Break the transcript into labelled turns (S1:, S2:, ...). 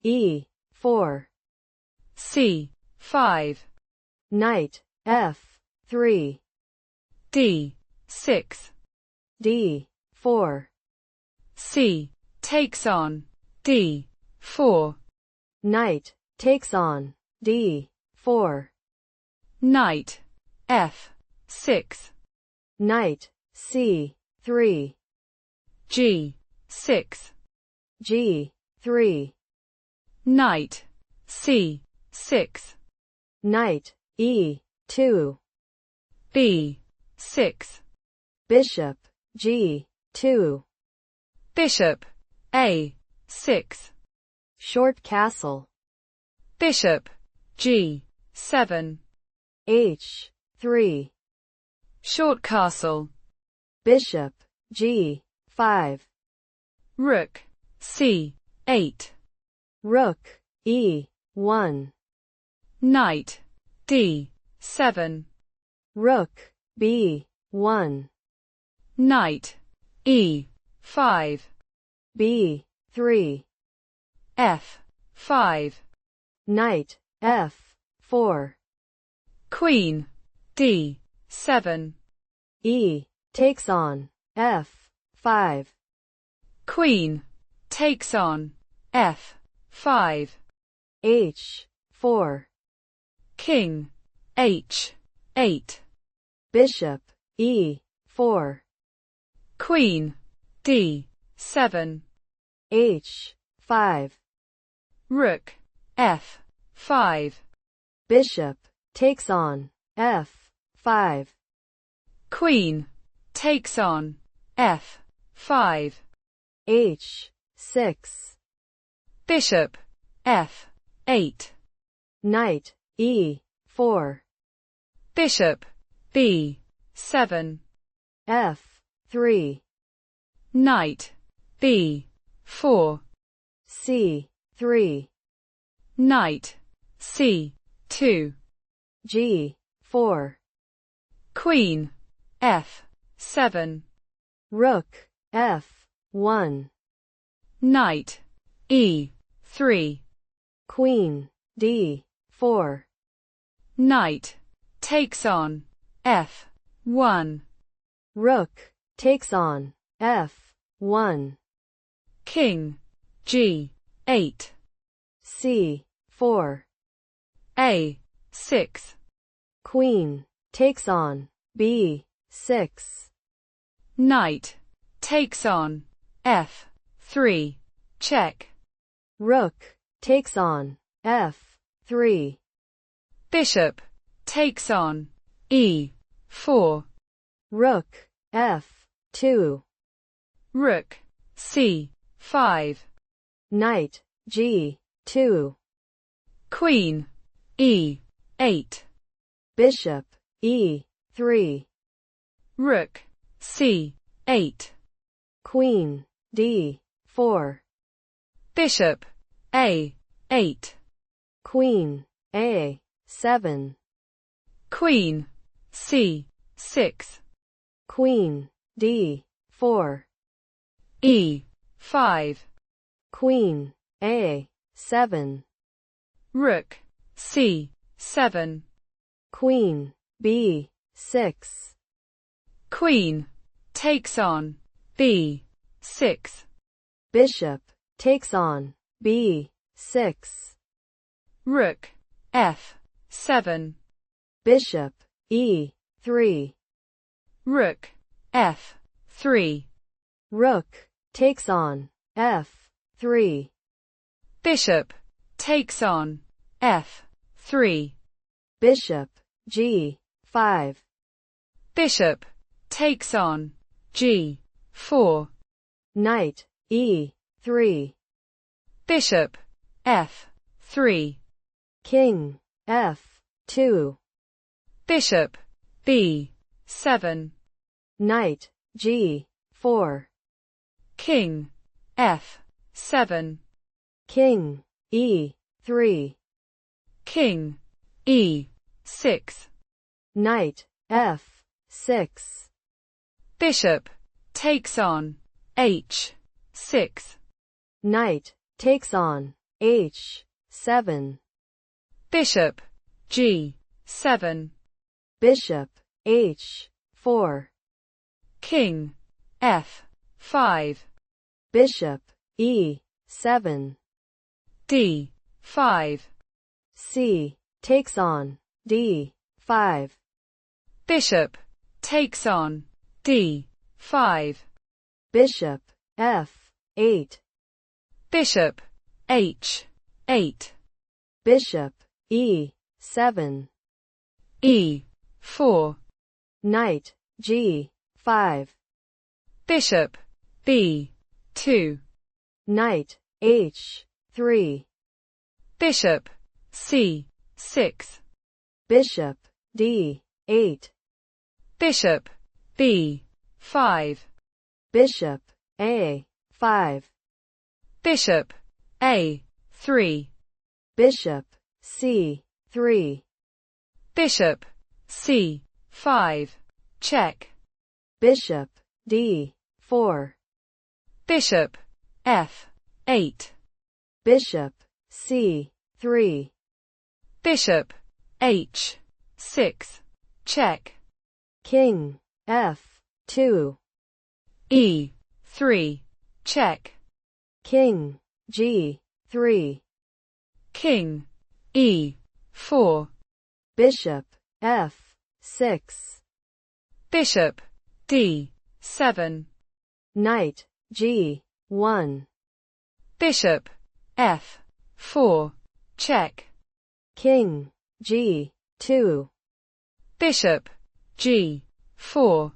S1: E4.
S2: C5.
S1: Knight F3.
S2: D6.
S1: D4.
S2: C takes on D4.
S1: Knight takes on D4.
S2: Knight F6.
S1: Knight C3.
S2: G6.
S1: G3.
S2: Knight C6.
S1: Knight E2.
S2: B6.
S1: Bishop G2.
S2: Bishop A6.
S1: Short castle.
S2: Bishop G7.
S1: H3.
S2: Short castle.
S1: Bishop G5.
S2: Rook C8.
S1: Rook E1.
S2: Knight D7.
S1: Rook B1.
S2: Knight E5.
S1: B3.
S2: F5.
S1: Knight F4.
S2: Queen D7.
S1: E takes on F5.
S2: Queen takes on F5.
S1: H4.
S2: King H8.
S1: Bishop E4.
S2: Queen D7.
S1: H5.
S2: Rook F5.
S1: Bishop takes on F5.
S2: Queen takes on F5.
S1: H6.
S2: Bishop F8.
S1: Knight E4.
S2: Bishop B7.
S1: F3.
S2: Knight B4.
S1: C3.
S2: Knight C2.
S1: G4.
S2: Queen F7.
S1: Rook F1.
S2: Knight E3.
S1: Queen D4.
S2: Knight takes on F1.
S1: Rook takes on F1.
S2: King G8.
S1: C4.
S2: A6.
S1: Queen takes on B6.
S2: Knight takes on F3. Check.
S1: Rook takes on F3.
S2: Bishop takes on E4.
S1: Rook F2.
S2: Rook C5.
S1: Knight G2.
S2: Queen E8.
S1: Bishop E3.
S2: Rook C8.
S1: Queen D4.
S2: Bishop A8.
S1: Queen A7.
S2: Queen C6.
S1: Queen D4.
S2: E5.
S1: Queen A7.
S2: Rook C7.
S1: Queen B6.
S2: Queen takes on B6.
S1: Bishop takes on B6.
S2: Rook F7.
S1: Bishop E3.
S2: Rook F3.
S1: Rook takes on F3.
S2: Bishop takes on F3.
S1: Bishop G5.
S2: Bishop takes on G4.
S1: Knight E3.
S2: Bishop F3.
S1: King F2.
S2: Bishop B7.
S1: Knight G4.
S2: King F7.
S1: King E3.
S2: King E6.
S1: Knight F6.
S2: Bishop takes on H6.
S1: Knight takes on H7.
S2: Bishop G7.
S1: Bishop H4.
S2: King F5.
S1: Bishop E7.
S2: D5.
S1: C takes on D5.
S2: Bishop takes on D5.
S1: Bishop F8.
S2: Bishop H8.
S1: Bishop E7.
S2: E4.
S1: Knight G5.
S2: Bishop B2.
S1: Knight H3.
S2: Bishop C6.
S1: Bishop D8.
S2: Bishop B5.
S1: Bishop A5.
S2: Bishop A3.
S1: Bishop C3.
S2: Bishop C5. Check.
S1: Bishop D4.
S2: Bishop F8.
S1: Bishop C3.
S2: Bishop H6. Check.
S1: King F2.
S2: E3. Check.
S1: King G3.
S2: King E4.
S1: Bishop F6.
S2: Bishop D7.
S1: Knight G1.
S2: Bishop F4. Check.
S1: King G2.
S2: Bishop G4.